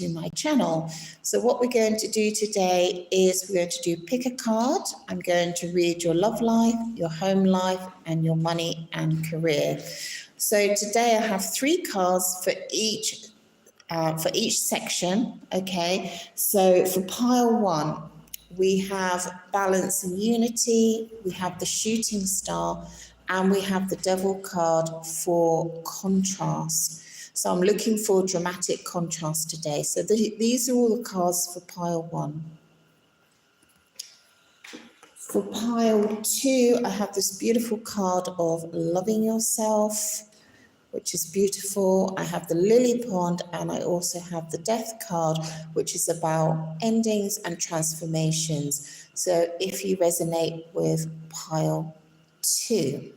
to my channel. So what we're going to do today is we're going to do pick a card. I'm going to read your love life, your home life, and your money and career. So today I have 3 cards for each section. Okay, so for pile 1, we have balance and unity, we have the shooting star, and we have the devil card for contrast. So I'm looking for dramatic contrast today. So these are all the cards for pile 1. For pile 2, I have this beautiful card of loving yourself, which is beautiful. I have the lily pond, and I also have the death card, which is about endings and transformations. So if you resonate with pile 2.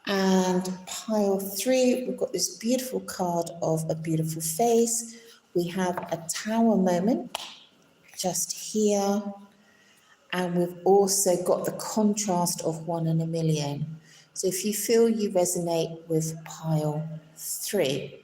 And pile 3, we've got this beautiful card of a beautiful face. We have a tower moment just here. And we've also got the contrast of 1 in a million. So if you feel you resonate with pile 3.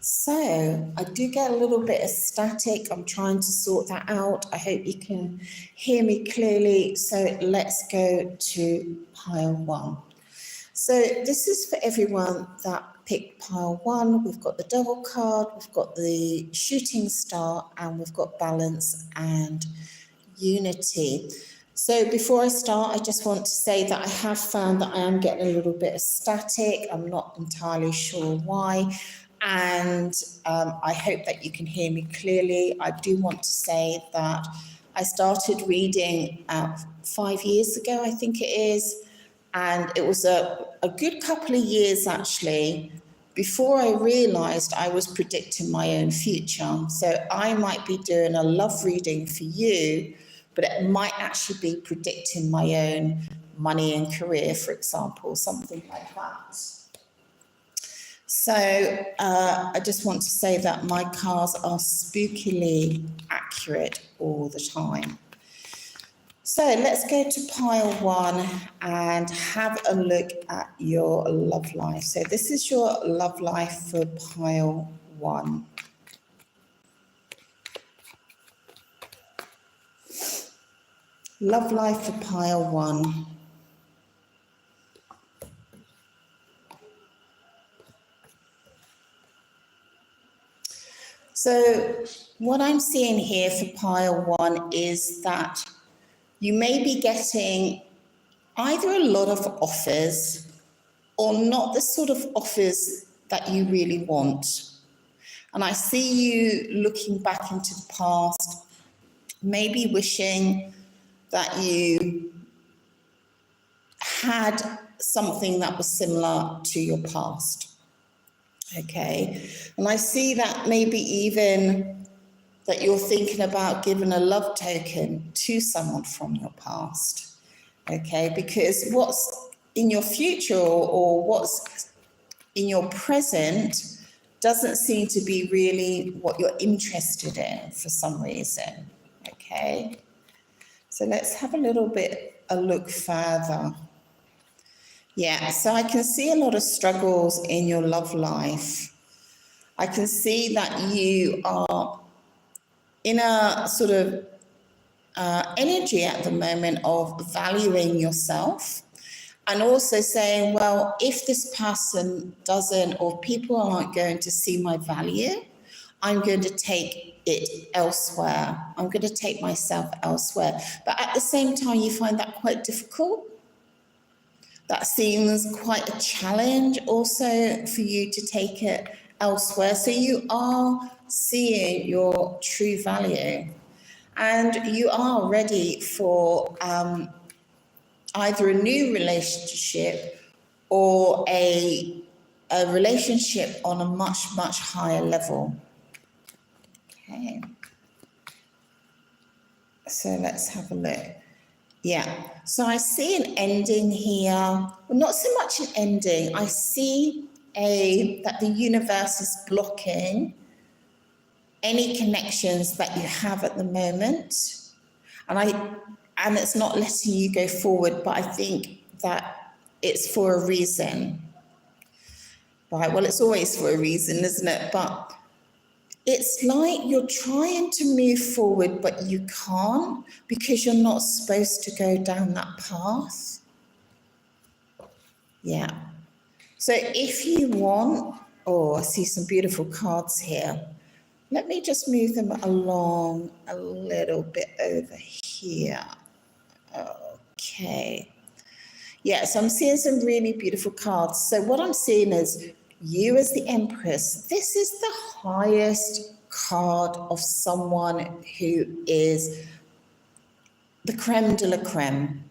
So I do get a little bit of static. I'm trying to sort that out. I hope you can hear me clearly. So let's go to pile 1. So this is for everyone that picked pile 1. We've got the devil card, we've got the shooting star, and we've got balance and unity. So before I start, I just want to say that I have found that I am getting a little bit of static. I'm not entirely sure why. And I hope that you can hear me clearly. I do want to say that I started reading 5 years ago, I think it is. And it was a good couple of years, actually, before I realized I was predicting my own future. So I might be doing a love reading for you, but it might actually be predicting my own money and career, for example, something like that. So I just want to say that my cards are spookily accurate all the time. So let's go to pile 1 and have a look at your love life. So this is your love life for pile 1. Love life for pile 1. So what I'm seeing here for pile 1 is that you may be getting either a lot of offers or not the sort of offers that you really want. And I see you looking back into the past, maybe wishing that you had something that was similar to your past. Okay. And I see that maybe even that you're thinking about giving a love token to someone from your past. Okay, because what's in your future or what's in your present doesn't seem to be really what you're interested in for some reason. Okay, so let's have a look further. Yeah, so I can see a lot of struggles in your love life. I can see that you are in a sort of energy at the moment of valuing yourself and also saying, well, if this person doesn't or people aren't going to see my value, I'm going to take it elsewhere. I'm going to take myself elsewhere. But at the same time, you find that quite difficult. That seems quite a challenge also for you to take it elsewhere. So you are seeing your true value. And you are ready for either a new relationship or a relationship on a much, much higher level. Okay. So let's have a look. Yeah. So I see an ending here. Well, not so much an ending. I see that the universe is blocking any connections that you have at the moment. And it's not letting you go forward, but I think that it's for a reason. Right? Well, it's always for a reason, isn't it? But it's like you're trying to move forward, but you can't because you're not supposed to go down that path. Yeah. So if you want, oh, I see some beautiful cards here. Let me just move them along a little bit over here. Okay. Yeah, so I'm seeing some really beautiful cards. So what I'm seeing is you as the Empress. This is the highest card of someone who is the creme de la creme,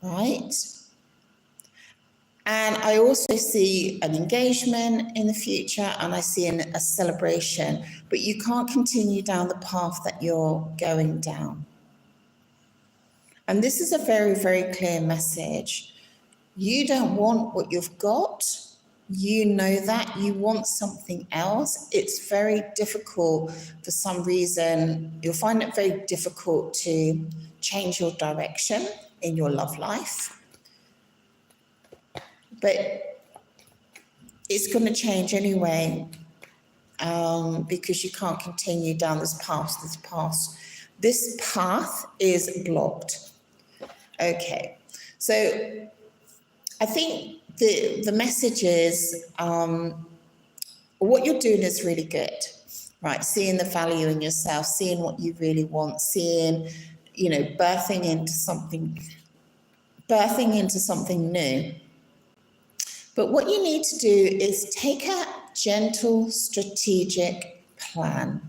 right? And I also see an engagement in the future, and I see a celebration, but you can't continue down the path that you're going down. And this is a very, very clear message. You don't want what you've got. You know that. You want something else. It's very difficult for some reason. You'll find it very difficult to change your direction in your love life. But it's going to change anyway, because you can't continue down this path. This path is blocked. Okay, so I think the message is what you're doing is really good, right? Seeing the value in yourself, seeing what you really want, seeing, birthing into something new. But what you need to do is take a gentle, strategic plan,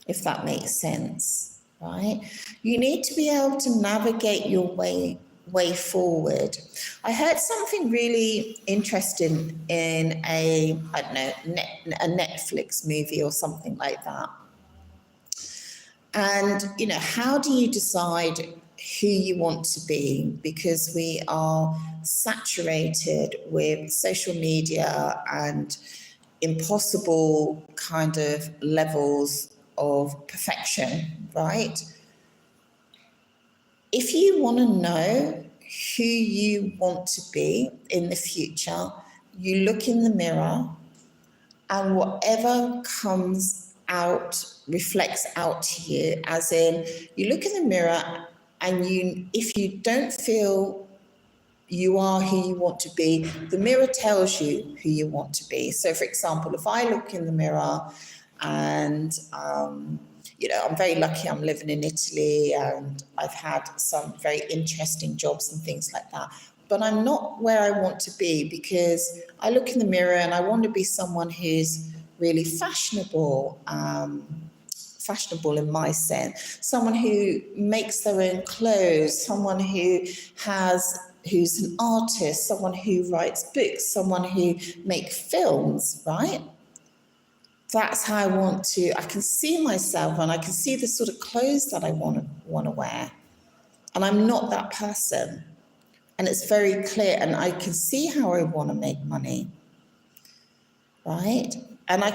if that makes sense, right? You need to be able to navigate your way forward. I heard something really interesting in a Netflix movie or something like that. And, how do you decide who you want to be? Because we are saturated with social media and impossible kind of levels of perfection, right? If you want to know who you want to be in the future, you look in the mirror and whatever comes out reflects out to you, as in you look in the mirror and if you don't feel you are who you want to be, the mirror tells you who you want to be. So for example, if I look in the mirror and I'm very lucky, I'm living in Italy and I've had some very interesting jobs and things like that. But I'm not where I want to be because I look in the mirror and I want to be someone who's really fashionable in my sense, someone who makes their own clothes, someone who's an artist, someone who writes books, someone who makes films, right? That's how I can see myself and I can see the sort of clothes that I want to wear. And I'm not that person. And it's very clear and I can see how I want to make money, right? And I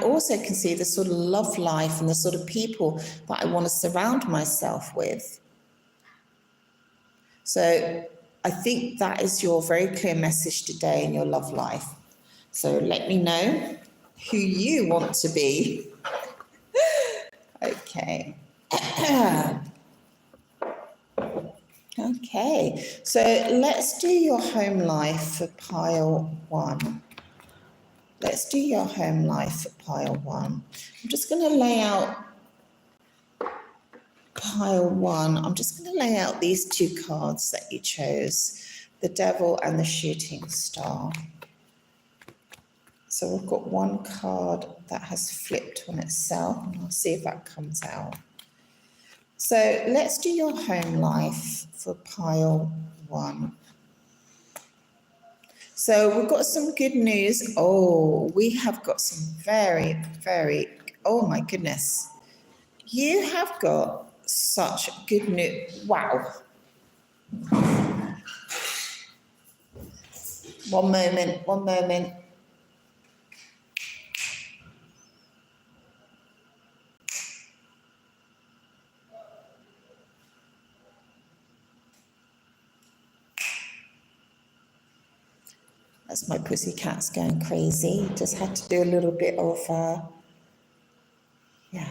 also can see the sort of love life and the sort of people that I want to surround myself with. So I think that is your very clear message today in your love life. So let me know who you want to be. Okay. Okay, so let's do your home life for pile 1. Let's do your home life for pile 1. I'm just going to lay out pile 1. I'm just going to lay out these 2 cards that you chose, the Devil and the Shooting Star. So we've got one card that has flipped on itself, and I'll see if that comes out. So let's do your home life for pile 1. So we've got some good news. Oh, we have got some very, very, oh my goodness. You have got such good news. Wow. One moment. That's my pussycat's going crazy. Just had to do a little bit of, yeah.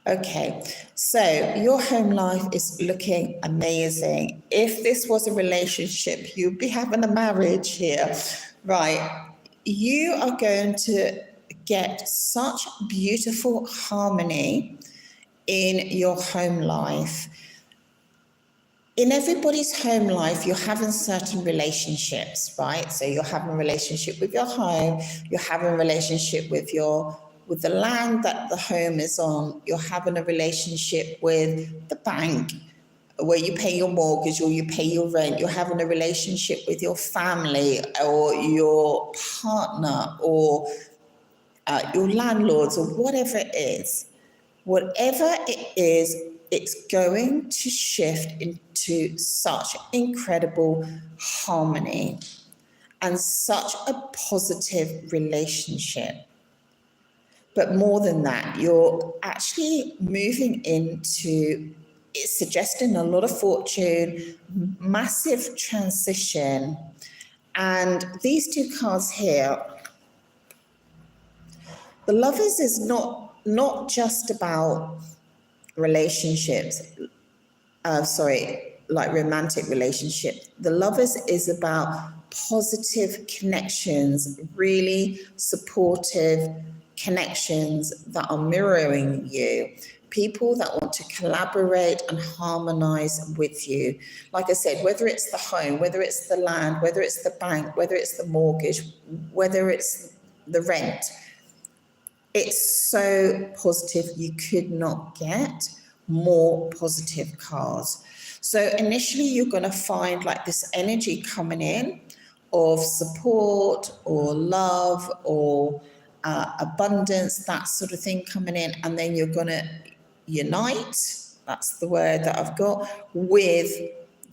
Okay, so your home life is looking amazing. If this was a relationship, you'd be having a marriage here, right? You are going to get such beautiful harmony in your home life. In everybody's home life, you're having certain relationships, right? So you're having a relationship with your home, you're having a relationship with the land that the home is on, you're having a relationship with the bank where you pay your mortgage or you pay your rent, you're having a relationship with your family or your partner or your landlords or whatever it is. Whatever it is, it's going to shift into such incredible harmony and such a positive relationship. But more than that, you're actually moving into, it's suggesting a lot of fortune, massive transition. And these two cards here, the Lovers is not just about relationships, like romantic relationship. The Lovers is about positive connections, really supportive connections that are mirroring you. People that want to collaborate and harmonize with you. Like I said, whether it's the home, whether it's the land, whether it's the bank, whether it's the mortgage, whether it's the rent, it's so positive. You could not get more positive cards. So initially you're going to find like this energy coming in of support or love or abundance, that sort of thing coming in, and then you're going to unite, that's the word that I've got, with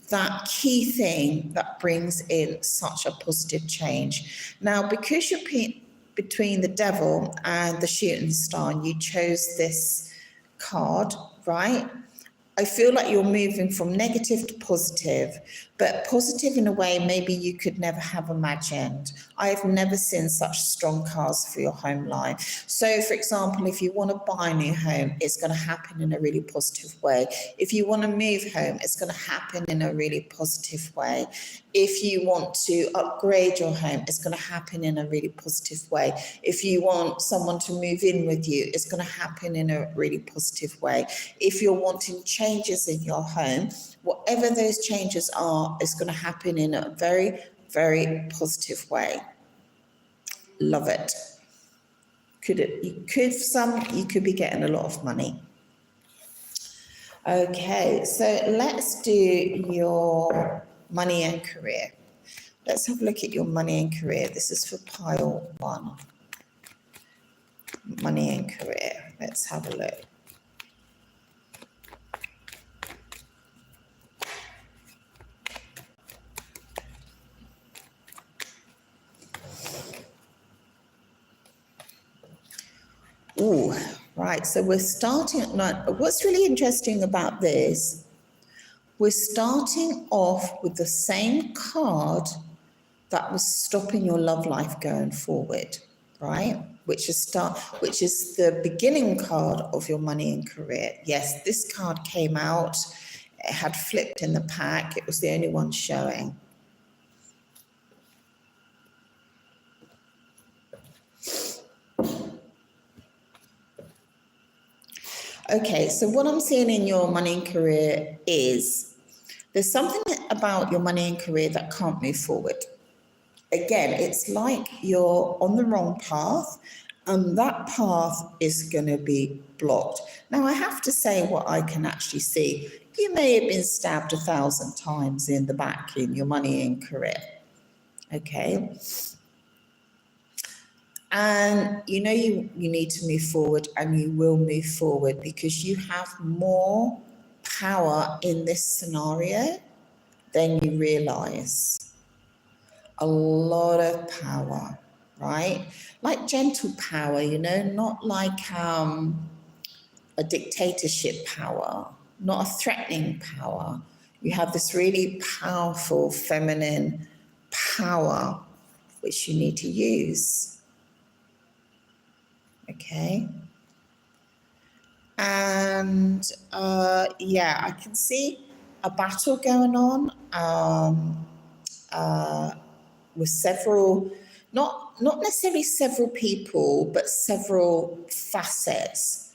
that key thing that brings in such a positive change. Now, because you're between the Devil and the Shooting Star, and you chose this card, right? I feel like you're moving from negative to positive, but positive in a way maybe you could never have imagined. I have never seen such strong cards for your home life. So, for example, if you want to buy a new home, it's going to happen in a really positive way. If you want to move home, it's going to happen in a really positive way. If you want to upgrade your home, it's going to happen in a really positive way. If you want someone to move in with you, it's going to happen in a really positive way. If you're wanting changes in your home, whatever those changes are, is going to happen in a very, very positive way. Love it. You could be getting a lot of money. Okay, so let's do your money and career. Let's have a look at your money and career. This is for pile 1. Money and career. Let's have a look. Ooh, right. So we're starting. What's really interesting about this? We're starting off with the same card that was stopping your love life going forward, right? Which is the beginning card of your money and career. Yes, this card came out. It had flipped in the pack. It was the only one showing. Okay, so what I'm seeing in your money and career is there's something about your money and career that can't move forward. Again, it's like you're on the wrong path and that path is going to be blocked. Now, I have to say what I can actually see. You may have been stabbed 1,000 times in the back in your money and career. Okay. And you know you need to move forward, and you will move forward because you have more power in this scenario than you realize. A lot of power, right? Like gentle power, you know, not like a dictatorship power, not a threatening power. You have this really powerful feminine power which you need to use. Okay. And yeah, I can see a battle going on with several, not necessarily several people, but several facets.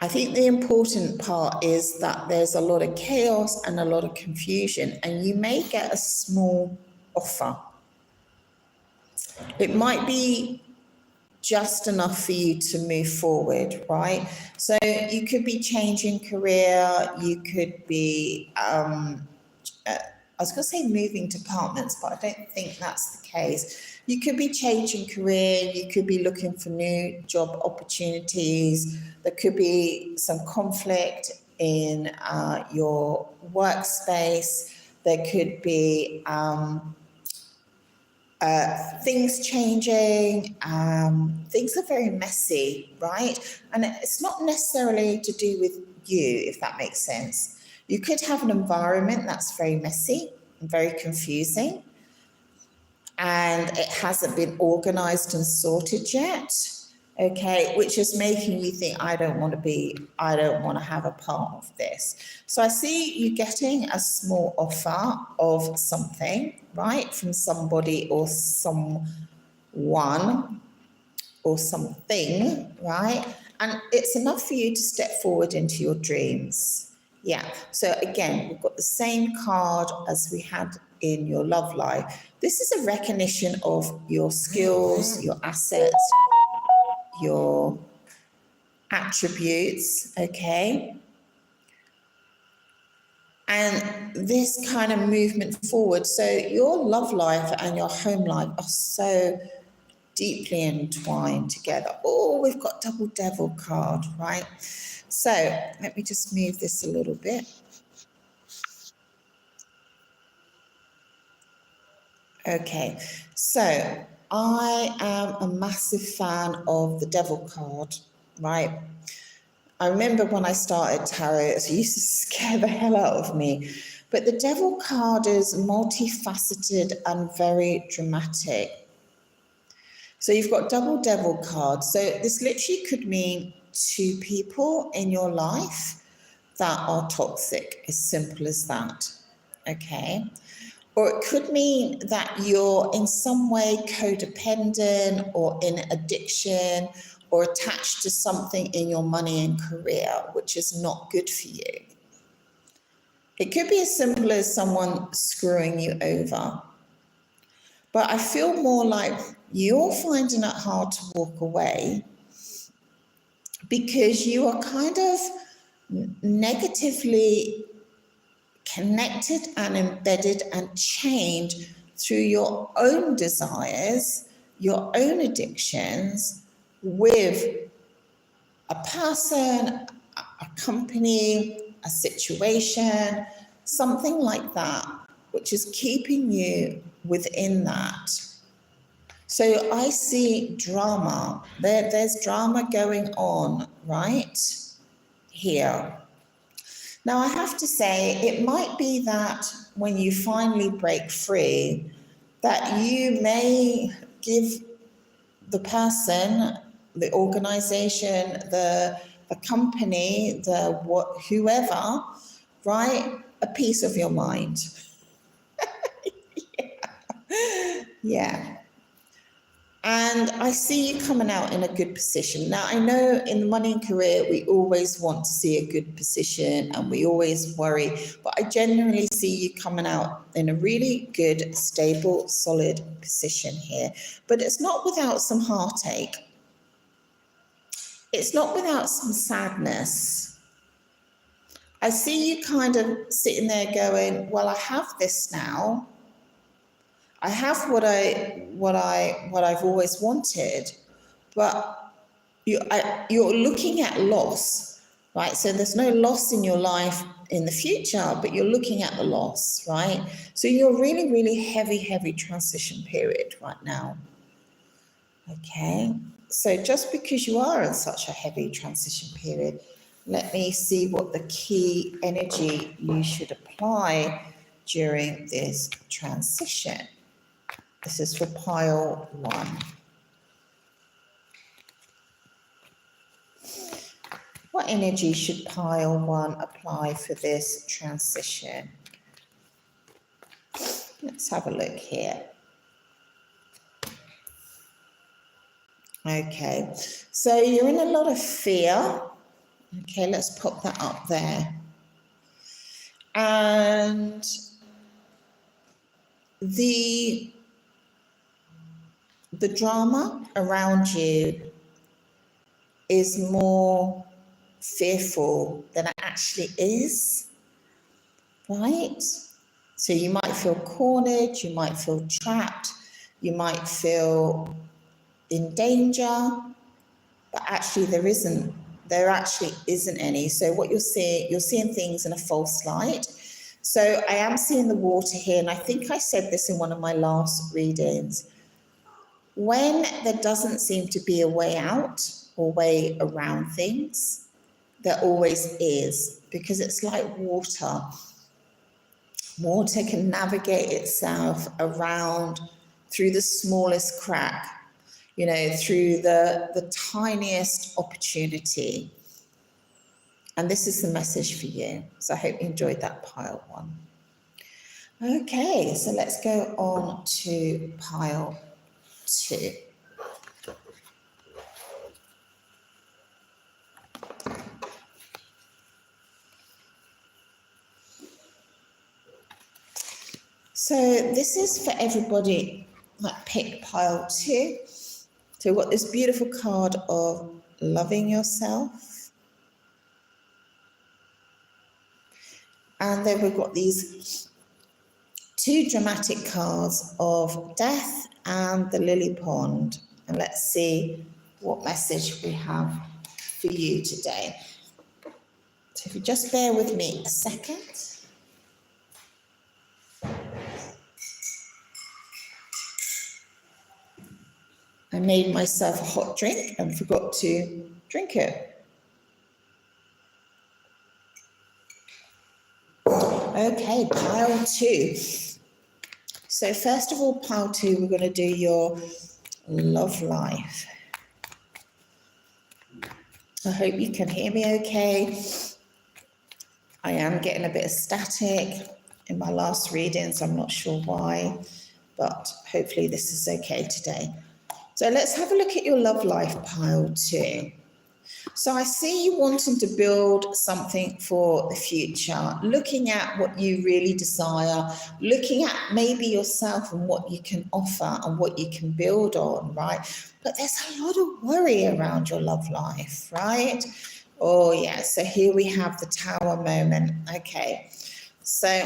I think the important part is that there's a lot of chaos and a lot of confusion, and you may get a small offer. It might be just enough for you to move forward, right? So you could be changing career, you could be, I was going to say moving departments, but I don't think that's the case. You could be changing career, you could be looking for new job opportunities, there could be some conflict in your workspace, there could be things changing, things are very messy, right? And it's not necessarily to do with you, if that makes sense. You could have an environment that's very messy and very confusing, and it hasn't been organized and sorted yet, okay, which is making you think, I don't want to have a part of this. So I see you getting a small offer of something, right, from somebody or someone or something, right? And it's enough for you to step forward into your dreams. Yeah, so again, we've got the same card as we had in your love life. This is a recognition of your skills, your assets, your attributes, okay? And this kind of movement forward. So your love life and your home life are so deeply entwined together. Oh, we've got double devil card, right? So let me just move this a little bit. Okay, so I am a massive fan of the devil card, right? I remember when I started tarot, it used to scare the hell out of me. But the devil card is multifaceted and very dramatic. So you've got double devil cards. So this literally could mean two people in your life that are toxic, as simple as that, okay? Or it could mean that you're in some way codependent or in addiction or attached to something in your money and career, which is not good for you. It could be as simple as someone screwing you over. But I feel more like you're finding it hard to walk away because you are kind of negatively connected and embedded and chained through your own desires, your own addictions with a person, a company, a situation, something like that, which is keeping you within that. So I see drama. There's drama going on right here. Now, I have to say, it might be that when you finally break free, that you may give the person, the organization, the company, whoever, right, a piece of your mind. Yeah. And I see you coming out in a good position. Now, I know in the money and career, we always want to see a good position and we always worry, but I genuinely see you coming out in a really good, stable, solid position here. But it's not without some heartache. It's not without some sadness. I see you kind of sitting there going, well, I have this now. I have what I've always wanted, but you're looking at loss, right? So there's no loss in your life in the future, but you're looking at the loss, right? So you're really, really heavy transition period right now. Okay, so just because you are in such a heavy transition period, let me see what the key energy you should apply during this transition. This is for pile 1. What energy should pile 1 apply for this transition? Let's have a look here. Okay, so you're in a lot of fear. Okay, let's pop that up there. And the drama around you is more fearful than it actually is, right? So you might feel cornered, you might feel trapped, you might feel in danger, but actually there actually isn't any. So what you're seeing things in a false light. So I am seeing the water here, and I think I said this in one of my last readings. When there doesn't seem to be a way out or way around things, there always is, because it's like water. Water can navigate itself around through the smallest crack, you know, through the tiniest opportunity. And this is the message for you. So I hope you enjoyed that pile 1. Okay, so let's go on to pile 2. So this is for everybody that picked pile 2. So we've got this beautiful card of loving yourself. And then we've got these 2 dramatic cards of death and the lily pond. And let's see what message we have for you today. So if you just bear with me a second. I made myself a hot drink and forgot to drink it. Okay, pile 2. So first of all, pile 2, we're going to do your love life. I hope you can hear me okay. I am getting a bit of static in my last readings. I'm not sure why, but hopefully this is okay today. So let's have a look at your love life, pile 2. So I see you wanting to build something for the future, looking at what you really desire, looking at maybe yourself and what you can offer and what you can build on, right? But there's a lot of worry around your love life, right? Oh, yeah. So here we have the Tower moment. Okay. So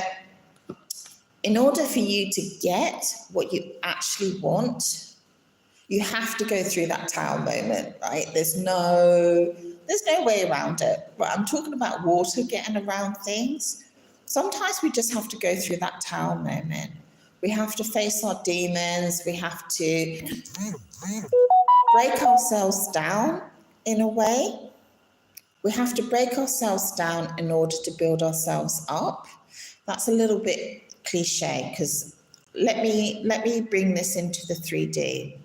in order for you to get what you actually want, you have to go through that Tower moment, right? There's no way around it. But I'm talking about water getting around things. Sometimes we just have to go through that Tower moment. We have to face our demons. We have to break ourselves down in a way. We have to break ourselves down in order to build ourselves up. That's a little bit cliche, because let me bring this into the 3D.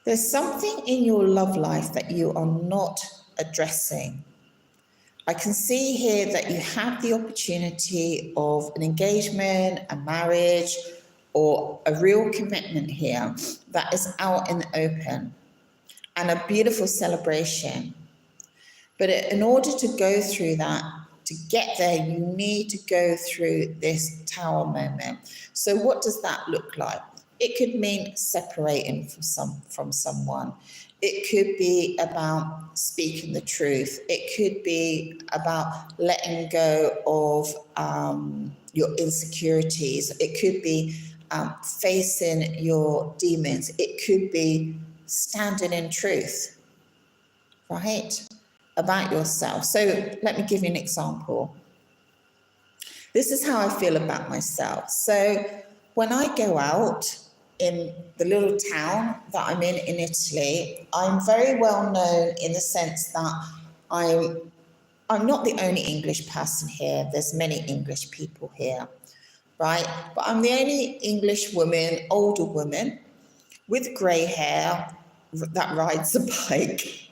There's something in your love life that you are not addressing. I can see here that you have the opportunity of an engagement, a marriage, or a real commitment here that is out in the open, and a beautiful celebration. But in order to go through that, to get there, you need to go through this Tower moment. So what does that look like? It could mean separating from someone. It could be about speaking the truth. It could be about letting go of your insecurities. It could be facing your demons. It could be standing in truth, right, about yourself. So let me give you an example. This is how I feel about myself. So when I go out in the little town that I'm in Italy, I'm very well known in the sense that I'm not the only English person here. There's many English people here. right? But I'm the only English woman, older woman, with grey hair that rides a bike.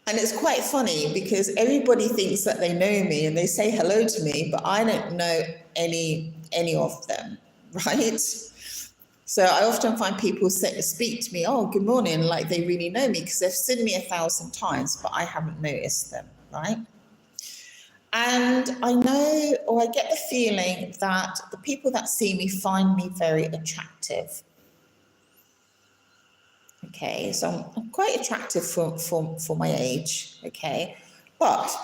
And it's quite funny because everybody thinks that they know me and they say hello to me, but I don't know any of them, right? So I often find people speak to me, oh, good morning, like they really know me because they've seen me 1,000 times, but I haven't noticed them, right? And I know, or I get the feeling that the people that see me find me very attractive. Okay, so I'm quite attractive for my age, okay? But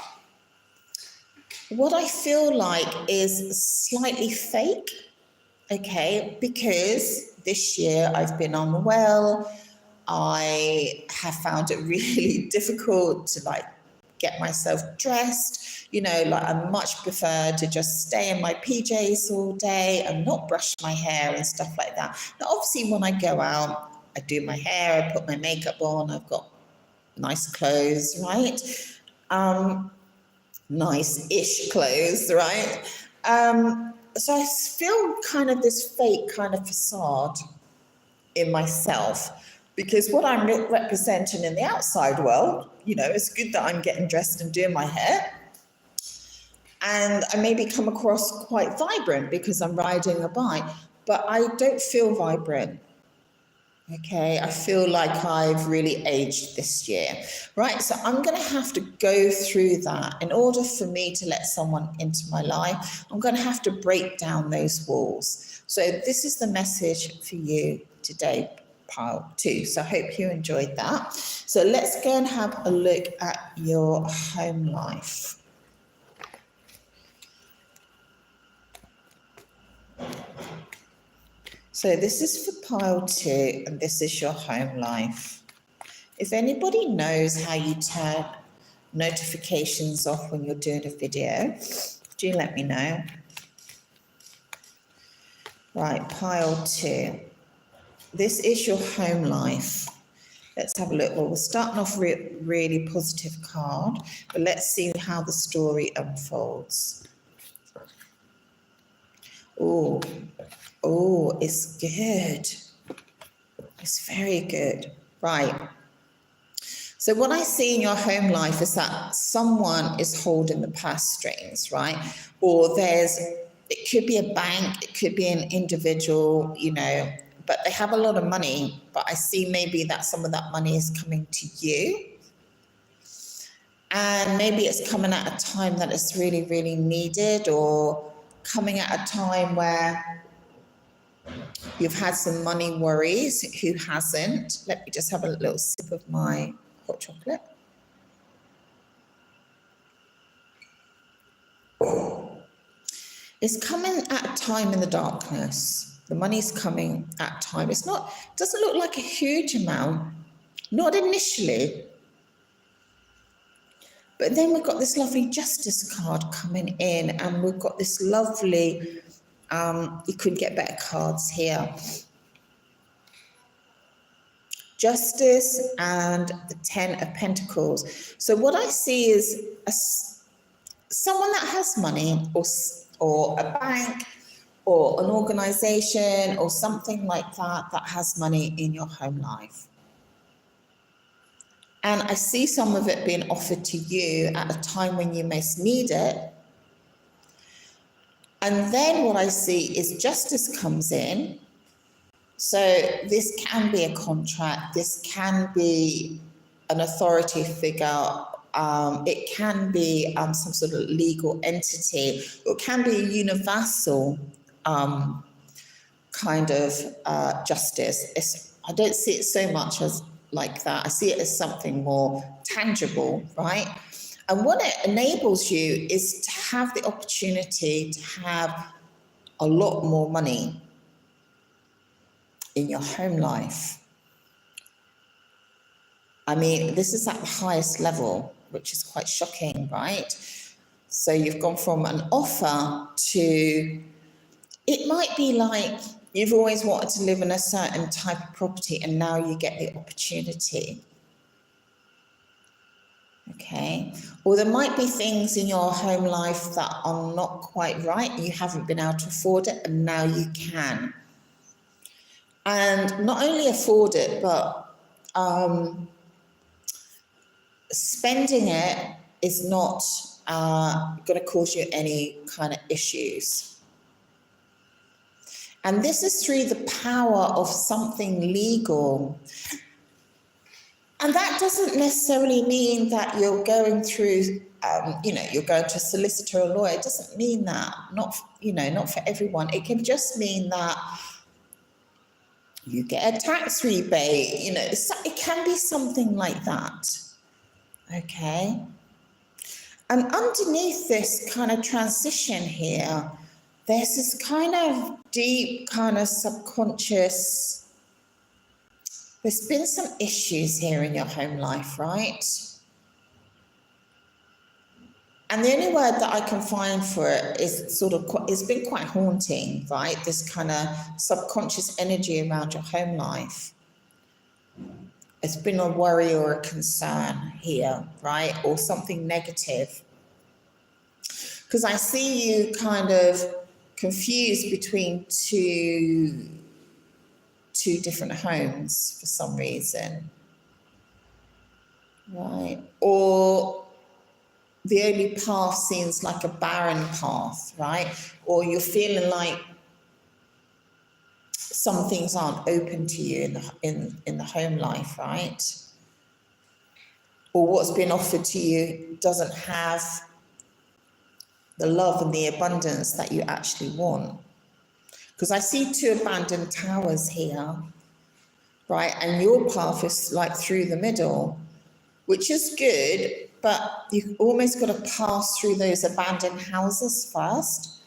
what I feel like is slightly fake, okay? Because this year I've been unwell. I have found it really difficult to like get myself dressed. You know, like I much prefer to just stay in my PJs all day and not brush my hair and stuff like that. Now, obviously, when I go out, I do my hair, I put my makeup on, I've got nice clothes, right? Nice-ish clothes, right? So I feel kind of this fake kind of facade in myself because what I'm representing in the outside world, you know, it's good that I'm getting dressed and doing my hair. And I maybe come across quite vibrant because I'm riding a bike, but I don't feel vibrant. Okay, I feel like I've really aged this year, right? So I'm going to have to go through that. In order for me to let someone into my life, I'm going to have to break down those walls. So this is the message for you today, pile 2. So I hope you enjoyed that. So let's go and have a look at your home life. So this is for pile 2, and this is your home life. If anybody knows how you turn notifications off when you're doing a video, do let me know. Right, pile 2. This is your home life. Let's have a look. Well, we're starting off really positive card, but let's see how the story unfolds. Oh, it's good. It's very good. Right. So what I see in your home life is that someone is holding the purse strings, right? Or it could be a bank, it could be an individual, you know, but they have a lot of money, but I see maybe that some of that money is coming to you. And maybe it's coming at a time that it's really, really needed, or coming at a time where you've had some money worries. Who hasn't? Let me just have a little sip of my hot chocolate. It's coming at a time in the darkness. The money's coming at a time. It doesn't look like a huge amount, not initially. But then we've got this lovely justice card coming in, and we've got this lovely, you could get better cards here. Justice and the 10 of Pentacles. So what I see is someone that has money, or a bank, or an organization, or something like that has money in your home life. And I see some of it being offered to you at a time when you most need it. And then what I see is justice comes in. So this can be a contract, this can be an authority figure, it can be some sort of legal entity, it can be a universal kind of justice. I don't see it so much as like that. I see it as something more tangible, right? And what it enables you is to have the opportunity to have a lot more money in your home life. I mean, this is at the highest level, which is quite shocking, right? So you've gone from an offer to, it might be like you've always wanted to live in a certain type of property and now you get the opportunity. Okay, or there might be things in your home life that are not quite right. You haven't been able to afford it, and now you can. And not only afford it, but spending it is not going to cause you any kind of issues. And this is through the power of something legal. And that doesn't necessarily mean that you're going through, you're going to a solicitor or lawyer. It doesn't mean that. Not for everyone. It can just mean that you get a tax rebate. It can be something like that. Okay. And underneath this kind of transition here, there's this kind of deep kind of subconscious. There's been some issues here in your home life, right? And the only word that I can find for it is it's been quite haunting, right? This kind of subconscious energy around your home life. It's been a worry or a concern here, right? Or something negative. Because I see you kind of confused between two different homes for some reason, right? Or the only path seems like a barren path, right? Or you're feeling like some things aren't open to you in the home life, right? Or what's been offered to you doesn't have the love and the abundance that you actually want. Because I see 2 abandoned towers here, right? And your path is like through the middle, which is good, but you've almost got to pass through those abandoned houses first.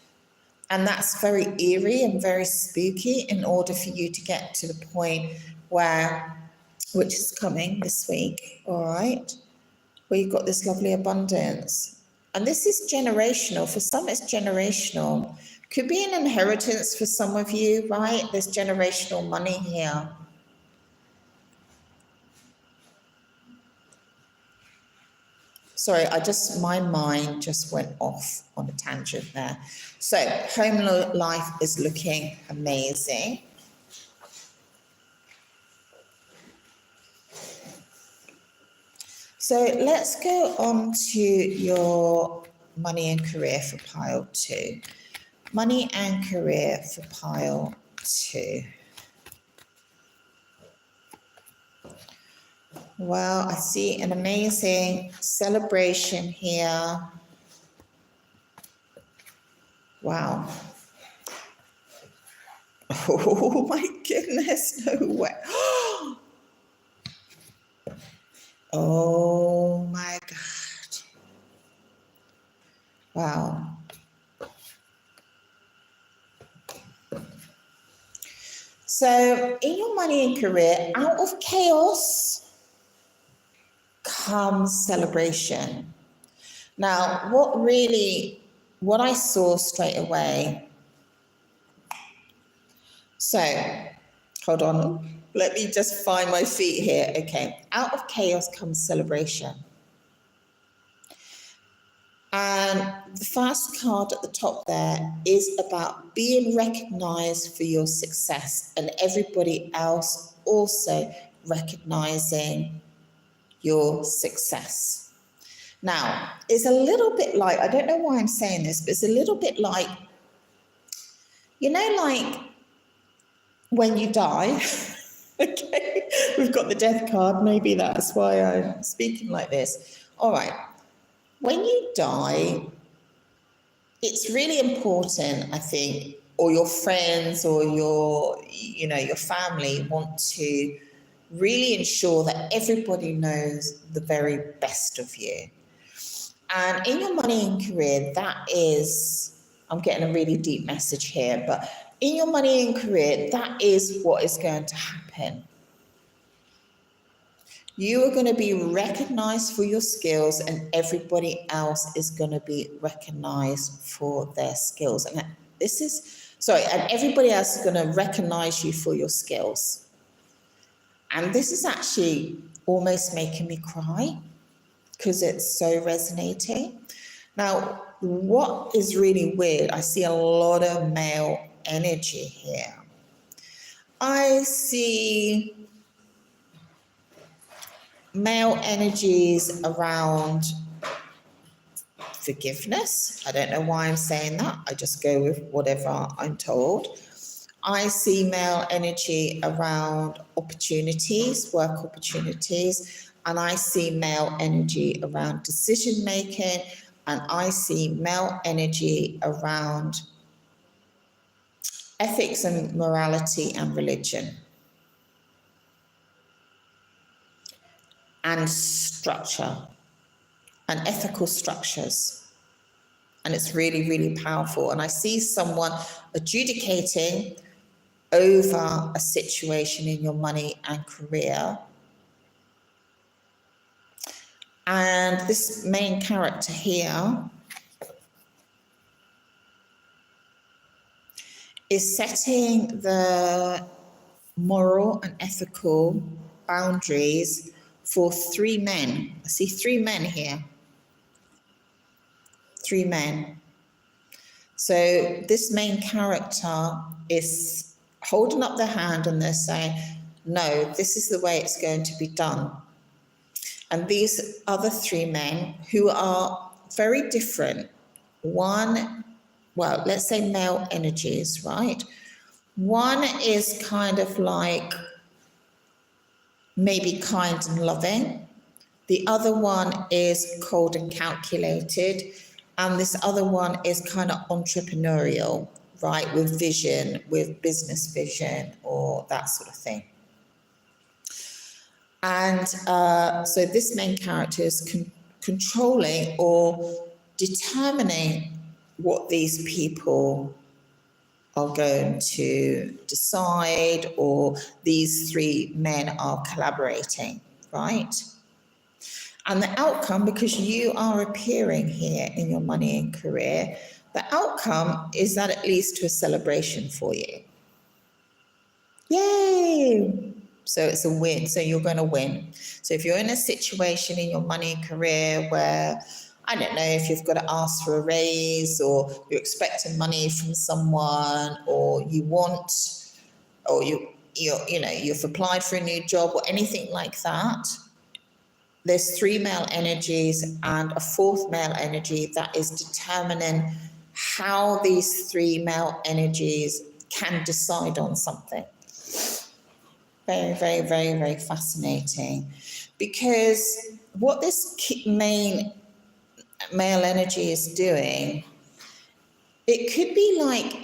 And that's very eerie and very spooky in order for you to get to the point which is coming this week, all right, where you've got this lovely abundance. And this is generational. For some, it's generational. Could be an inheritance for some of you, right? There's generational money here. Sorry, my mind just went off on a tangent there. So home life is looking amazing. So let's go on to your money and career for pile 2. Money and career for pile 2. Well, I see an amazing celebration here. Wow. Oh my goodness, no way. Oh my God. Wow. So in your money and career, out of chaos comes celebration. Now, what I saw straight away. So, hold on. Let me just find my feet here. Okay. Out of chaos comes celebration. And the first card at the top there is about being recognized for your success and everybody else also recognizing your success. Now, it's a little bit like, I don't know why I'm saying this, but it's a little bit like, like when you die. Okay, we've got the death card. Maybe that's why I'm speaking like this. All right. When you die, it's really important, I think, or your friends or your family want to really ensure that everybody knows the very best of you. And in your money and career, I'm getting a really deep message here, but in your money and career, that is what is going to happen. You are going to be recognized for your skills and everybody else is going to be recognized for their skills. And everybody else is going to recognize you for your skills. And this is actually almost making me cry because it's so resonating. Now, what is really weird, I see a lot of male energy here. I see male energies around forgiveness. I don't know why I'm saying that. I just go with whatever I'm told. I see male energy around opportunities, work opportunities, and I see male energy around decision making, and I see male energy around ethics and morality and religion and structure and ethical structures. And it's really, really powerful. And I see someone adjudicating over a situation in your money and career. And this main character here is setting the moral and ethical boundaries for three men. I see three men here. Three men. So this main character is holding up their hand and they're saying, no, this is the way it's going to be done. And these other three men who are very different, one, well, let's say male energies, right? One is kind of like maybe kind and loving. The other one is cold and calculated. And this other one is kind of entrepreneurial, right? With vision, with business vision or that sort of thing. And so this main character is controlling or determining what these people are going to decide, or these three men are collaborating, right? And the outcome, because you are appearing here in your money and career, the outcome is that it leads to a celebration for you. Yay! So it's a win. So you're going to win. So if you're in a situation in your money and career where, I don't know, if you've got to ask for a raise, or you're expecting money from someone, or you want, or you've applied for a new job or anything like that, there's three male energies and a fourth male energy that is determining how these three male energies can decide on something. Very, very, very, very fascinating. Because what this main male energy is doing, it could be like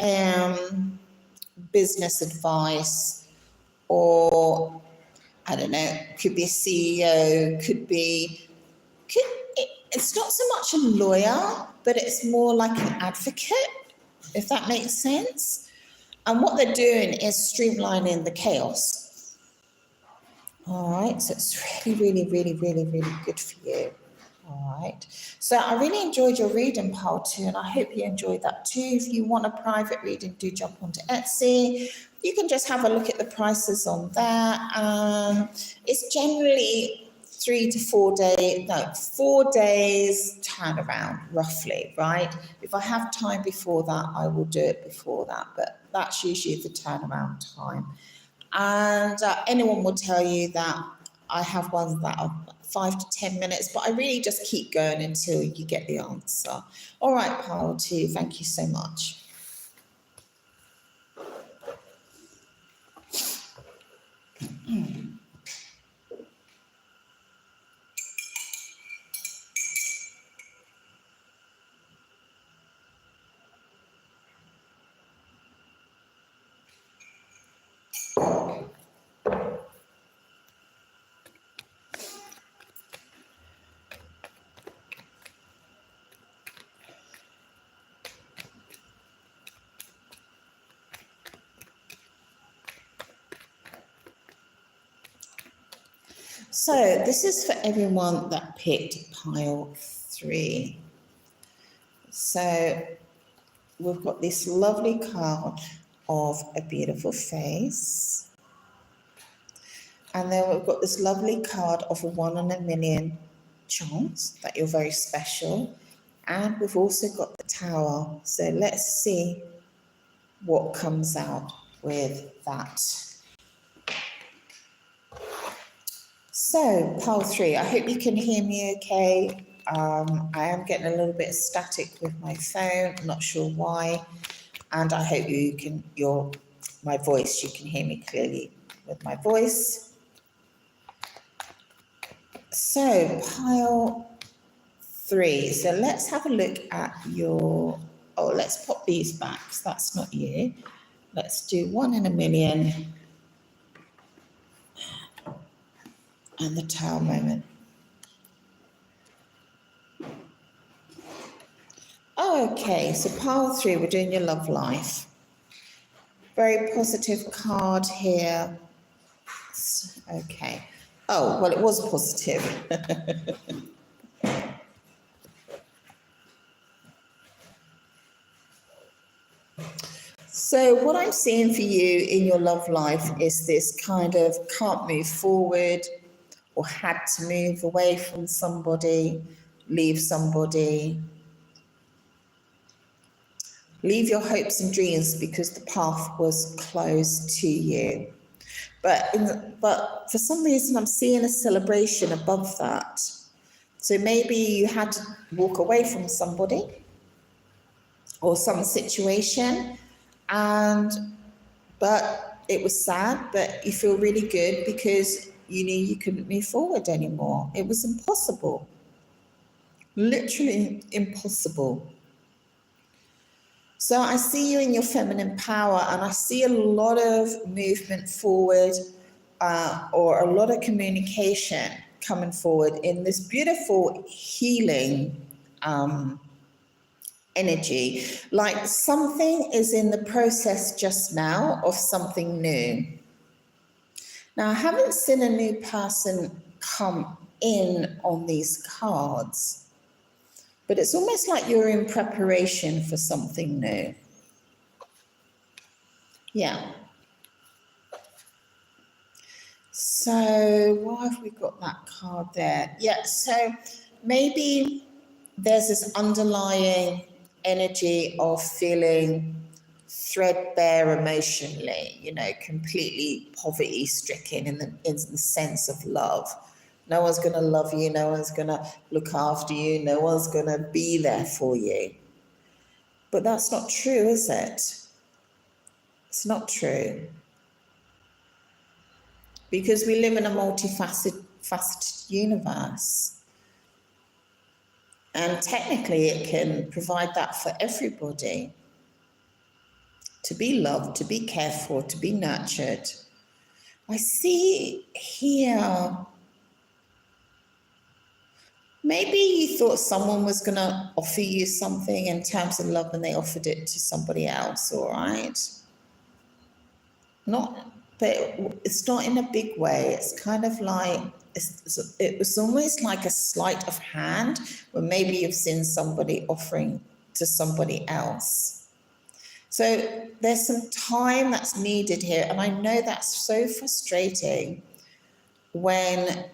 business advice, or I don't know, could be a CEO, it's not so much a lawyer, but it's more like an advocate, if that makes sense. And what they're doing is streamlining the chaos. All right, so it's really, really, really, really, really good for you. All right, so I really enjoyed your reading, Pile 2, and I hope you enjoyed that too. If you want a private reading, do jump onto Etsy. You can just have a look at the prices on there. It's generally 3 to 4 days, 4 days turnaround, roughly, right? If I have time before that, I will do it before that, but that's usually the turnaround time. And anyone will tell you that I have ones that are 5 to 10 minutes, but I really just keep going until you get the answer. All right, Pile 2, thank you so much. So this is for everyone that picked Pile 3. So we've got this lovely card of a beautiful face. And then we've got this lovely card of a 1 in a million chance, that you're very special. And we've also got the Tower. So let's see what comes out with that. So, pile 3, I hope you can hear me okay. I am getting a little bit static with my phone, I'm not sure why. And I hope you can, my voice, you can hear me clearly with my voice. So, pile 3. So let's have a look at your, let's pop these back, so that's not you. Let's do 1 in a million. And the Tower moment. Okay, so pile 3, we're doing your love life. Very positive card here. Okay. Oh, well, it was positive. So what I'm seeing for you in your love life is this kind of can't move forward or had to move away from somebody, leave somebody, leave your hopes and dreams because the path was closed to you. But for some reason, I'm seeing a celebration above that. So maybe you had to walk away from somebody or some situation, but it was sad, but you feel really good because you knew you couldn't move forward anymore. It was impossible, literally impossible. So I see you in your feminine power, and I see a lot of movement forward or a lot of communication coming forward in this beautiful healing energy. Like something is in the process just now of something new. Now, I haven't seen a new person come in on these cards, but it's almost like you're in preparation for something new. Yeah. So why have we got that card there? Yeah, so maybe there's this underlying energy of feeling threadbare emotionally, completely poverty stricken in the sense of love. No one's going to love you, no one's going to look after you, no one's going to be there for you. But that's not true, is it? It's not true. Because we live in a multifaceted universe. And technically it can provide that for everybody. To be loved, to be cared for, to be nurtured. I see here, maybe you thought someone was going to offer you something in terms of love and they offered it to somebody else, all right? But it's not in a big way. It's kind of like, it was almost like a sleight of hand where maybe you've seen somebody offering to somebody else. So there's some time that's needed here. And I know that's so frustrating when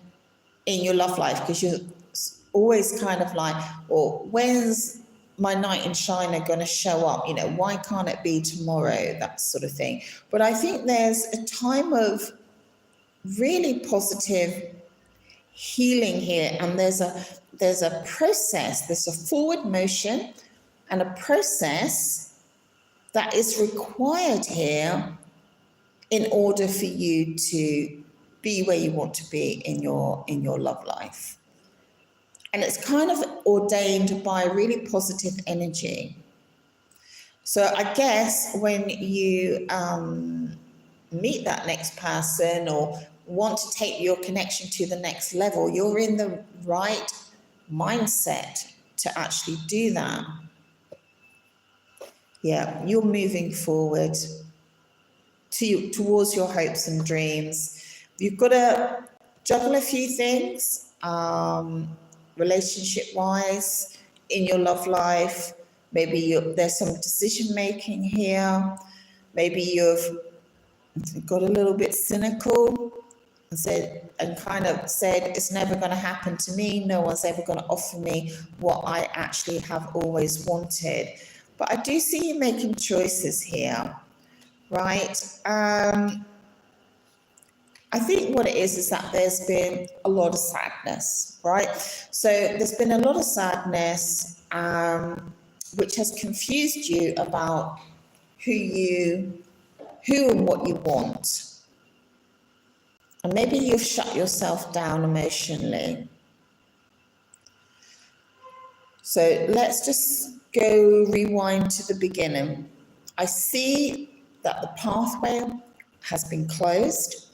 in your love life, because you're always kind of like, well, when's my knight in shiner going to show up? Why can't it be tomorrow? That sort of thing. But I think there's a time of really positive healing here. And there's a process, there's a forward motion and a process that is required here in order for you to be where you want to be in your love life. And it's kind of ordained by really positive energy. So I guess when you meet that next person or want to take your connection to the next level, you're in the right mindset to actually do that. Yeah, you're moving forward towards your hopes and dreams. You've got to juggle a few things, relationship-wise, in your love life. Maybe there's some decision-making here. Maybe you've got a little bit cynical and kind of said, it's never going to happen to me. No one's ever going to offer me what I actually have always wanted. But I do see you making choices here, right? I think what it is that there's been a lot of sadness, right? So there's been a lot of sadness, which has confused you about who and what you want. And maybe you've shut yourself down emotionally. So let's just go rewind to the beginning. I see that the pathway has been closed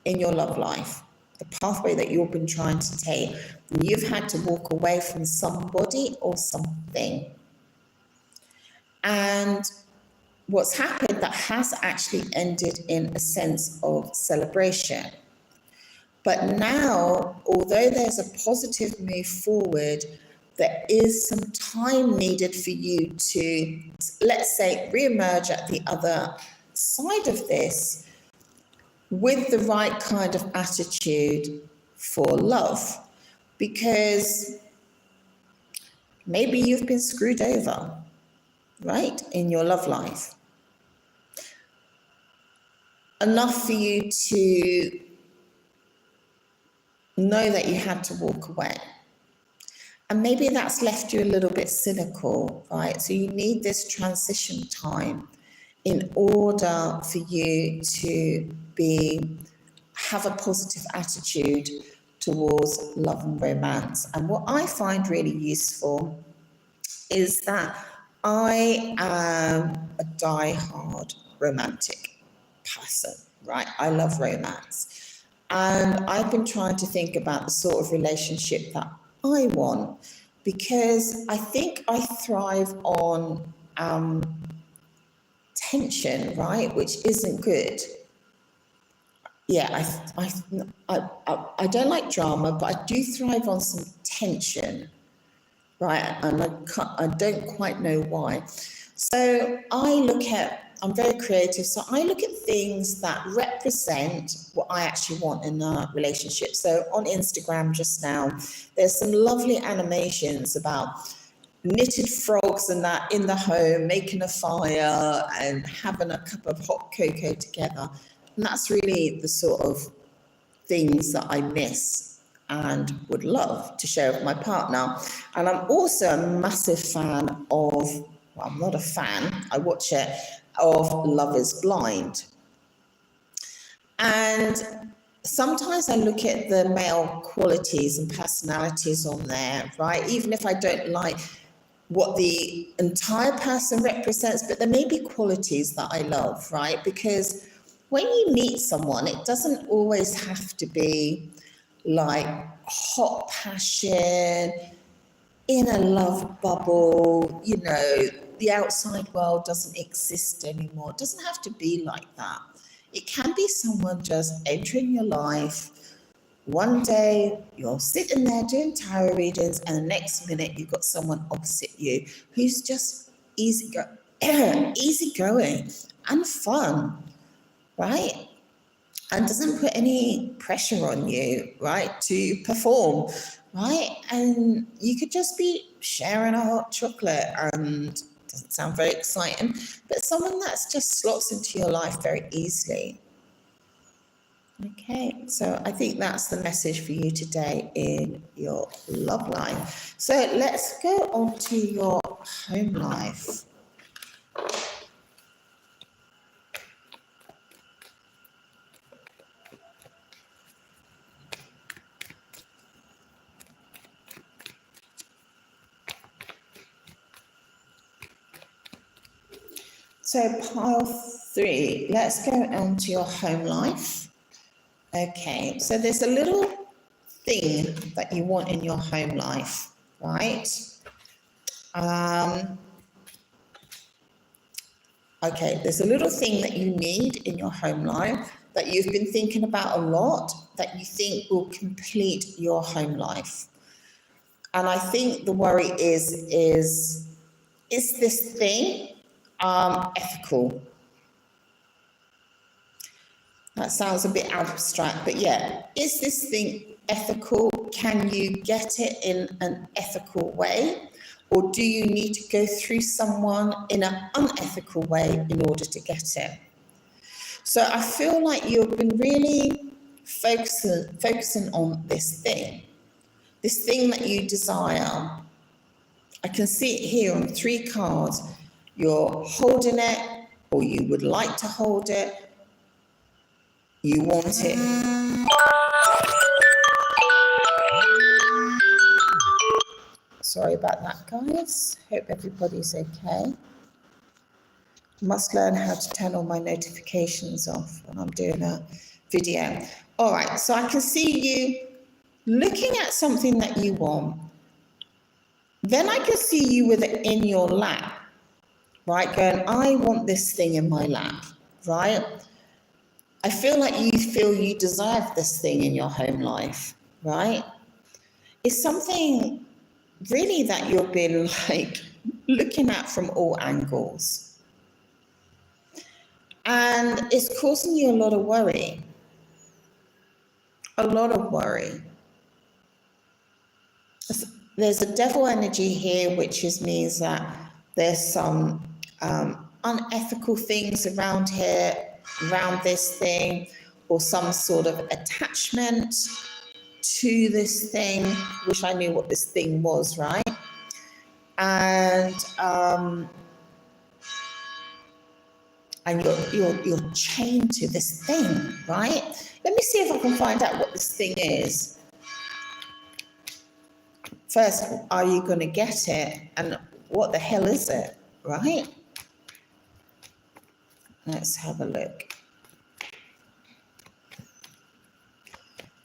in your love life, the pathway that you've been trying to take. You've had to walk away from somebody or something. And what's happened that has actually ended in a sense of celebration. But now, although there's a positive move forward, there is some time needed for you to, let's say, re-emerge at the other side of this with the right kind of attitude for love. Because maybe you've been screwed over, right, in your love life. Enough for you to know that you had to walk away. And maybe that's left you a little bit cynical, right? So you need this transition time in order for you to have a positive attitude towards love and romance. And what I find really useful is that I am a die-hard romantic person, right? I love romance. And I've been trying to think about the sort of relationship that I want, because I think I thrive on tension, right? Which isn't good. Yeah, I don't like drama, but I do thrive on some tension, right? And I don't quite know why. So I'm very creative, so I look at things that represent what I actually want in a relationship. So on Instagram just now, there's some lovely animations about knitted frogs and that in the home, making a fire and having a cup of hot cocoa together. And that's really the sort of things that I miss and would love to share with my partner. And I'm also a massive fan of, well, I'm not a fan, I watch it, of Love is Blind. And sometimes I look at the male qualities and personalities on there, right? Even if I don't like what the entire person represents, but there may be qualities that I love, right? Because when you meet someone, it doesn't always have to be like hot passion, in a love bubble, you know, the outside world doesn't exist anymore. It doesn't have to be like that. It can be someone just entering your life. One day you're sitting there doing tarot readings, and the next minute you've got someone opposite you who's just easygoing and fun, right? And doesn't put any pressure on you, right, to perform, right? And you could just be sharing a hot chocolate, and it doesn't sound very exciting, but someone that's just slots into your life very easily. Okay, so I think that's the message for you today in your love life. So let's go on to your home life. So pile 3, let's go on to your home life. Okay, so there's a little thing that you want in your home life, right? Okay, there's a little thing that you need in your home life that you've been thinking about a lot, that you think will complete your home life. And I think the worry is this thing ethical? That sounds a bit abstract, but yeah, is this thing ethical? Can you get it in an ethical way? Or do you need to go through someone in an unethical way in order to get it? So I feel like you've been really focusing on this thing that you desire. I can see it here on 3 cards. You're holding it, or you would like to hold it. You want it. Sorry about that, guys. Hope everybody's okay. Must learn how to turn all my notifications off when I'm doing a video. All right, so I can see you looking at something that you want. Then I can see you with it in your lap, right? Going, I want this thing in my lap, right? I feel like you desire this thing in your home life, right? It's something really that you've been like looking at from all angles. And it's causing you a lot of worry. A lot of worry. There's a devil energy here, which means that there's some unethical things around here, around this thing, or some sort of attachment to this thing. Wish I knew what this thing was, right? And you're chained to this thing, right? Let me see if I can find out what this thing is. First, are you going to get it? And what the hell is it, right? Let's have a look.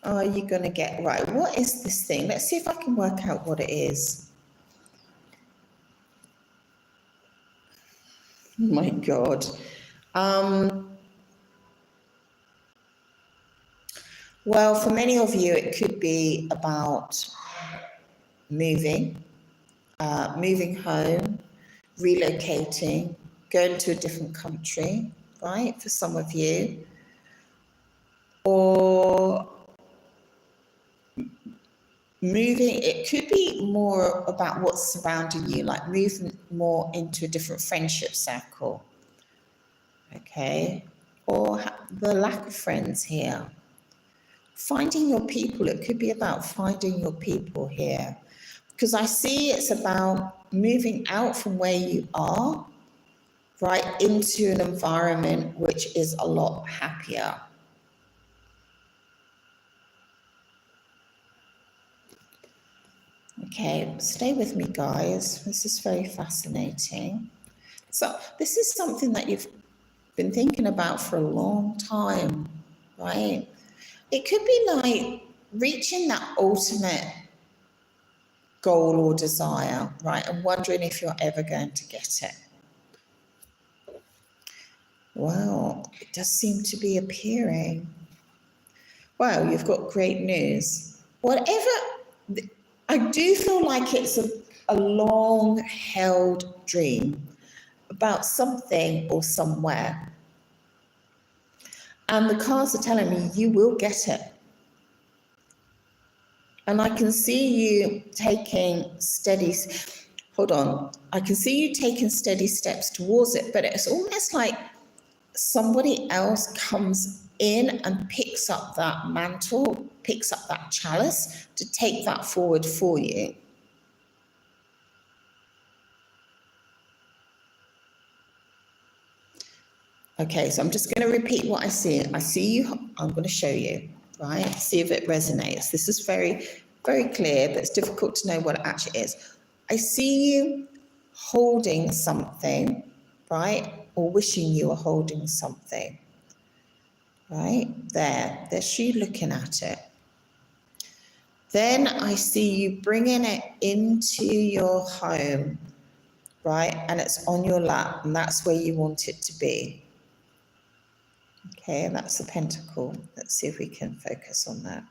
Are you going to get, right, what is this thing? Let's see if I can work out what it is. Oh my God. Well, for many of you, it could be about moving home, relocating, going to a different country, right? For some of you. Or moving, it could be more about what's surrounding you, like moving more into a different friendship circle, okay? Or the lack of friends here. Finding your people, it could be about finding your people here. Because I see it's about moving out from where you are, right, into an environment which is a lot happier. Okay, stay with me, guys. This is very fascinating. So this is something that you've been thinking about for a long time, right? It could be like reaching that ultimate goal or desire, right? And wondering if you're ever going to get it. Well, it does seem to be appearing. Well, you've got great news. Whatever, I do feel like it's a long-held dream about something or somewhere. And the cards are telling me you will get it. And I can see you taking I can see you taking steady steps towards it, but it's almost like somebody else comes in and picks up that mantle, picks up that chalice to take that forward for you. Okay, so I'm just going to repeat what I see. I see you, I'm going to show you, right? See if it resonates. This is very, very clear, but it's difficult to know what it actually is. I see you holding something, right? Or wishing you were holding something, right? There's you looking at it. Then I see you bringing it into your home, right? And it's on your lap, and that's where you want it to be. Okay, and that's the pentacle. Let's see if we can focus on that.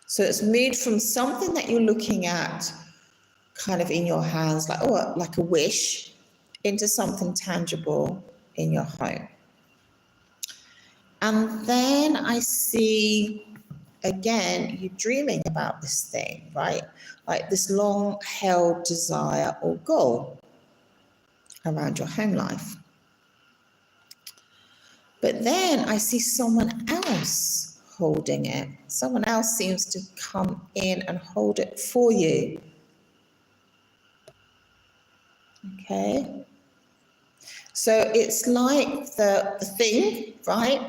So it's moved from something that you're looking at kind of in your hands, like a wish, into something tangible in your home. And then I see, again, you dreaming about this thing, right? Like this long held desire or goal around your home life. But then I see someone else holding it. Someone else seems to come in and hold it for you. Okay. So it's like the thing, right?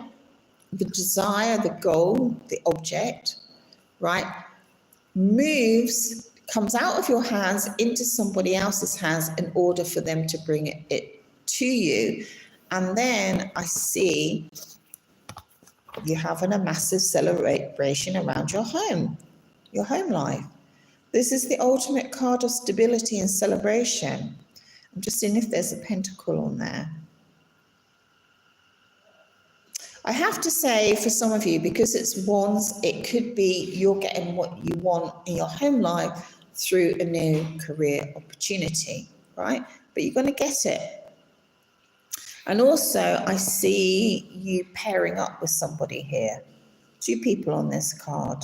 The desire, the goal, the object, right? Moves, comes out of your hands into somebody else's hands in order for them to bring it to you. And then I see you having a massive celebration around your home life. This is the ultimate card of stability and celebration. I'm just seeing if there's a pentacle on there. I have to say, for some of you, because it's wands, it could be you're getting what you want in your home life through a new career opportunity, right? But you're going to get it. And also, I see you pairing up with somebody here. 2 people on this card.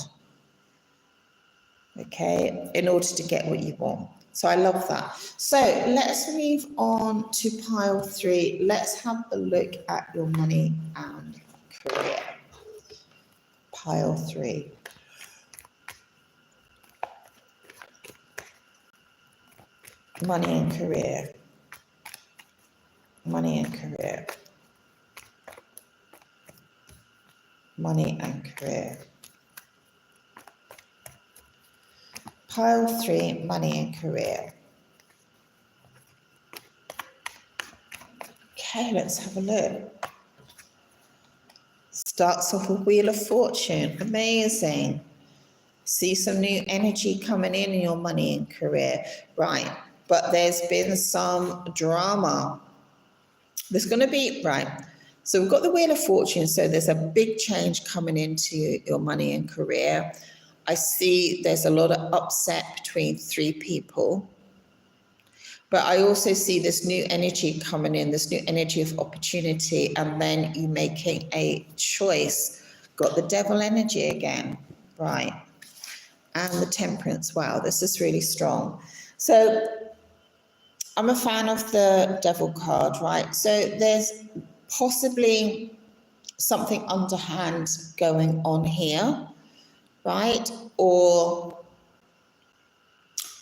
Okay, in order to get what you want. So I love that. So let's move on to pile 3. Let's have a look at your money and career. Pile 3. Money and career. Money and career. Money and career. Pile 3, money and career. Okay, let's have a look. Starts off with Wheel of Fortune. Amazing. See some new energy coming in your money and career. Right, but there's been some drama. There's going to be, right, so we've got the Wheel of Fortune, so there's a big change coming into your money and career. I see there's a lot of upset between 3 people. But I also see this new energy coming in, this new energy of opportunity, and then you making a choice. Got the Devil energy again, right? And the Temperance. Wow, this is really strong. So I'm a fan of the Devil card, right? So there's possibly something underhand going on here, right? Or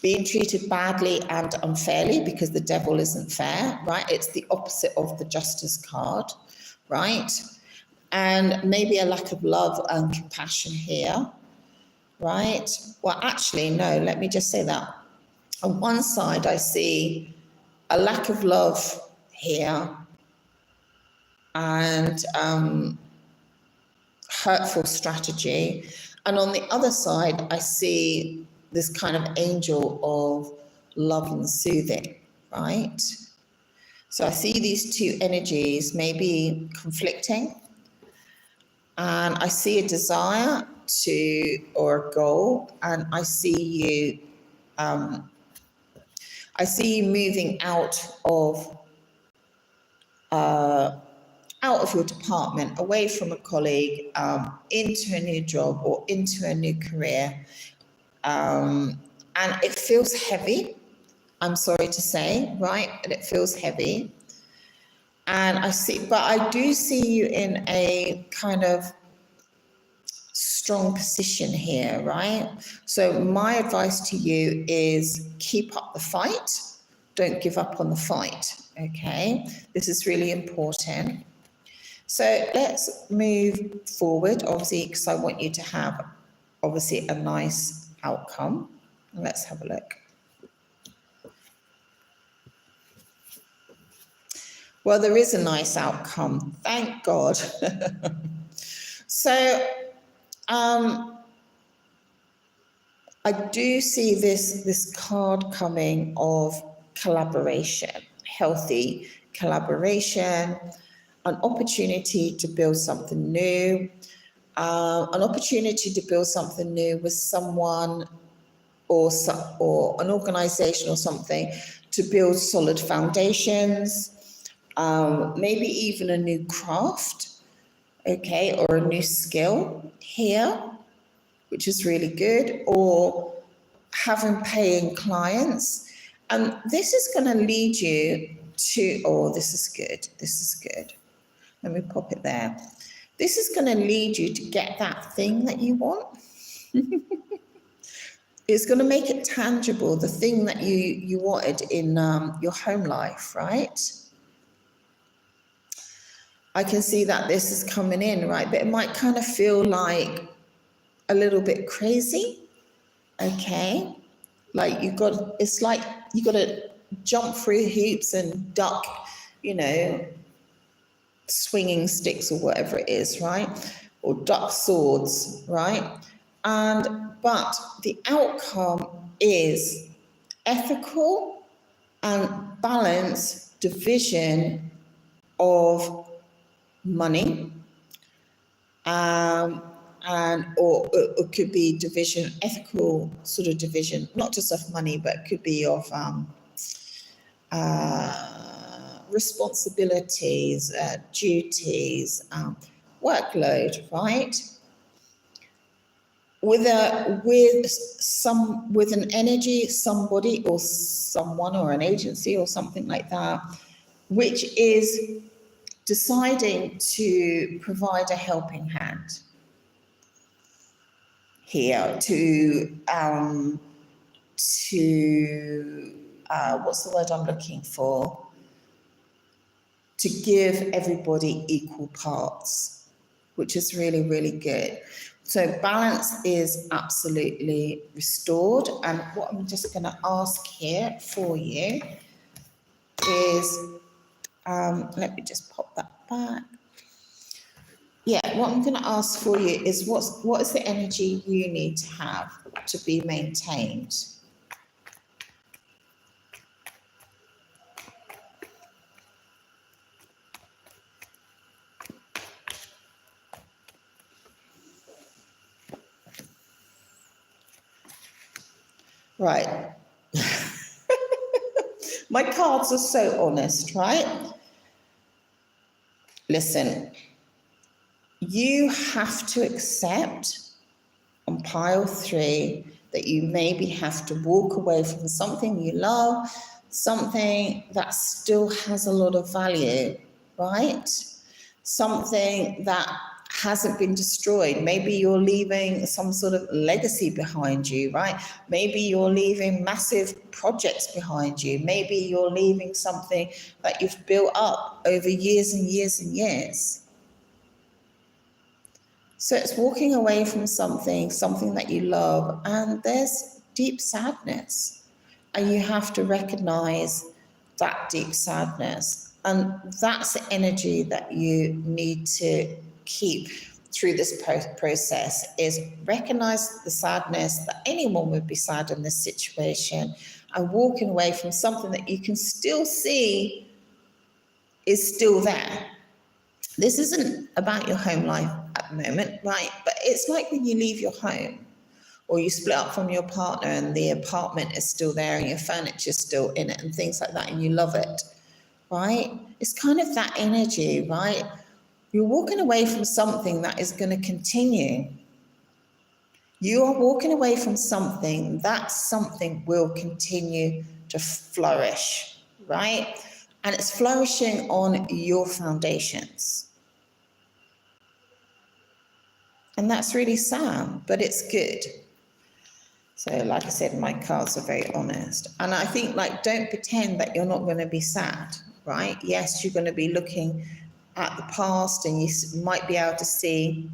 being treated badly and unfairly because the Devil isn't fair, right? It's the opposite of the Justice card, right? And maybe a lack of love and compassion here, right? Well, actually, no, let me just say that. On one side, I see a lack of love here and hurtful strategy. And on the other side, I see this kind of angel of love and soothing, right? So I see these 2 energies maybe conflicting. And I see a desire to, or a goal, and I see you moving out of your department, away from a colleague, into a new job or into a new career. And it feels heavy, I'm sorry to say, right? And it feels heavy. And but I do see you in a kind of strong position here, right? So my advice to you is keep up the fight. Don't give up on the fight, okay? This is really important. So let's move forward, obviously, because I want you to have, obviously, a nice outcome. Let's have a look. Well, there is a nice outcome, thank God. So, I do see this card coming of collaboration, healthy collaboration, an opportunity to build something new, an opportunity to build something new with someone or an organization or something to build solid foundations, maybe even a new craft. okay, or a new skill here, which is really good, or having paying clients. And this is going to lead you to, oh, this is good. This is good. Let me pop it there. This is going to lead you to get that thing that you want. It's going to make it tangible, the thing that you wanted in your home life, right? I can see that this is coming in, right? But it might kind of feel like a little bit crazy, okay? Like it's like you got to jump through hoops and duck, swinging sticks or whatever it is, right? Or duck swords, right? But the outcome is ethical and balanced division of money, and or it could be division, ethical sort of division, not just of money, but it could be of responsibilities, duties, workload, right? With an energy, somebody or someone or an agency or something like that, which is deciding to provide a helping hand here to what's the word I'm looking for? To give everybody equal parts, which is really, really good. So balance is absolutely restored. And what I'm just going to ask here for you is, let me just pop that back. Yeah, what I'm going to ask for you is what is the energy you need to have to be maintained? Right. My cards are so honest, right? Listen, you have to accept on pile 3 that you maybe have to walk away from something you love, something that still has a lot of value, right? Something that hasn't been destroyed. Maybe you're leaving some sort of legacy behind you, right? Maybe you're leaving massive projects behind you. Maybe you're leaving something that you've built up over years and years and years. So it's walking away from something that you love, and there's deep sadness. And you have to recognize that deep sadness. And that's the energy that you need to keep through this process, is recognize the sadness that anyone would be sad in this situation, and walking away from something that you can still see is still there. This isn't about your home life at the moment, right? But it's like when you leave your home or you split up from your partner and the apartment is still there and your furniture's still in it and things like that, and you love it, right? It's kind of that energy, right? You're walking away from something that is going to continue. You are walking away from something, that something will continue to flourish, right? And it's flourishing on your foundations. And that's really sad, but it's good. So like I said, my cards are very honest. And I think, like, don't pretend that you're not going to be sad, right? Yes, you're going to be looking at the past and you might be able to see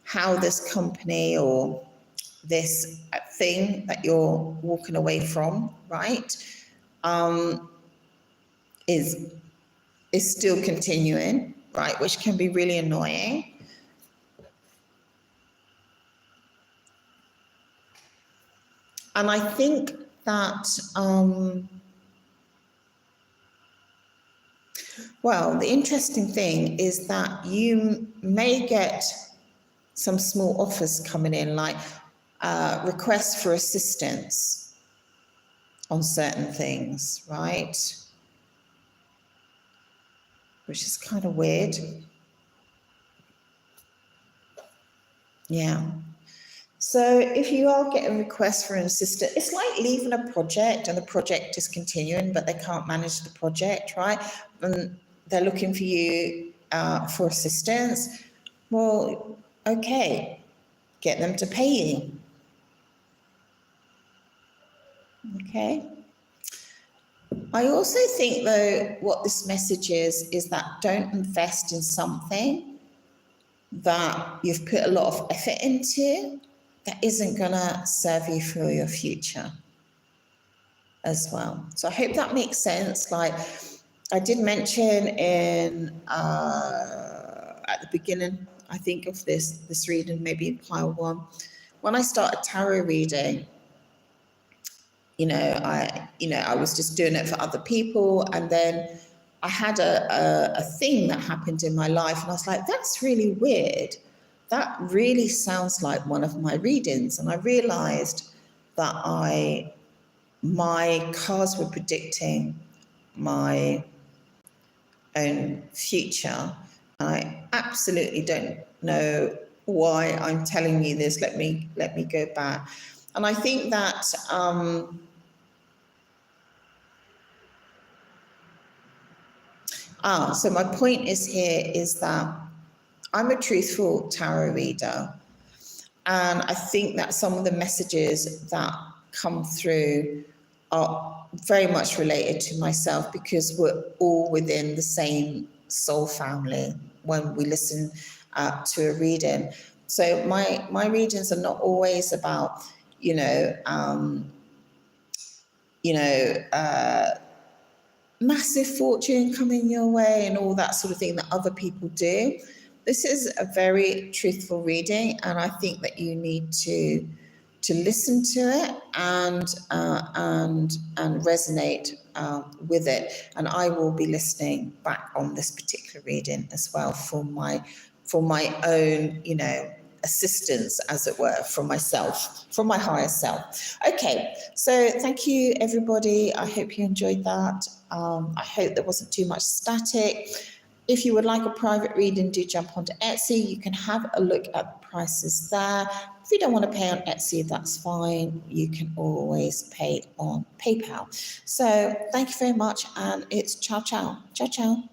how this company or this thing that you're walking away from, right, is still continuing, right, which can be really annoying. And I think that, well, the interesting thing is that you may get some small offers coming in, like requests for assistance on certain things, right? Which is kind of weird. Yeah. So if you are getting requests for an assistant, it's like leaving a project and the project is continuing, but they can't manage the project, right? And they're looking for you for assistance. Well, okay, get them to pay you. Okay. I also think, though, what this message is that don't invest in something that you've put a lot of effort into that isn't going to serve you for your future as well. So I hope that makes sense. Like I did mention in at the beginning, I think of this reading, maybe in pile one, when I started tarot reading, I was just doing it for other people, and then I had a thing that happened in my life, and I was like, that's really weird. That really sounds like one of my readings, and I realized that my cards were predicting my own future. I absolutely don't know why I'm telling you this. Let me go back, and I think that. So my point is that I'm a truthful tarot reader, and I think that some of the messages that come through are very much related to myself because we're all within the same soul family when we listen to a reading. So my readings are not always about, massive fortune coming your way and all that sort of thing that other people do. This is a very truthful reading, and I think that you need to listen to it and resonate with it. And I will be listening back on this particular reading as well for my own, assistance, as it were, from myself, from my higher self. Okay, so thank you, everybody. I hope you enjoyed that. I hope there wasn't too much static. If you would like a private reading, do jump onto Etsy. You can have a look at the prices there. If you don't want to pay on Etsy, that's fine. You can always pay on PayPal. So thank you very much, and it's ciao, ciao. Ciao, ciao.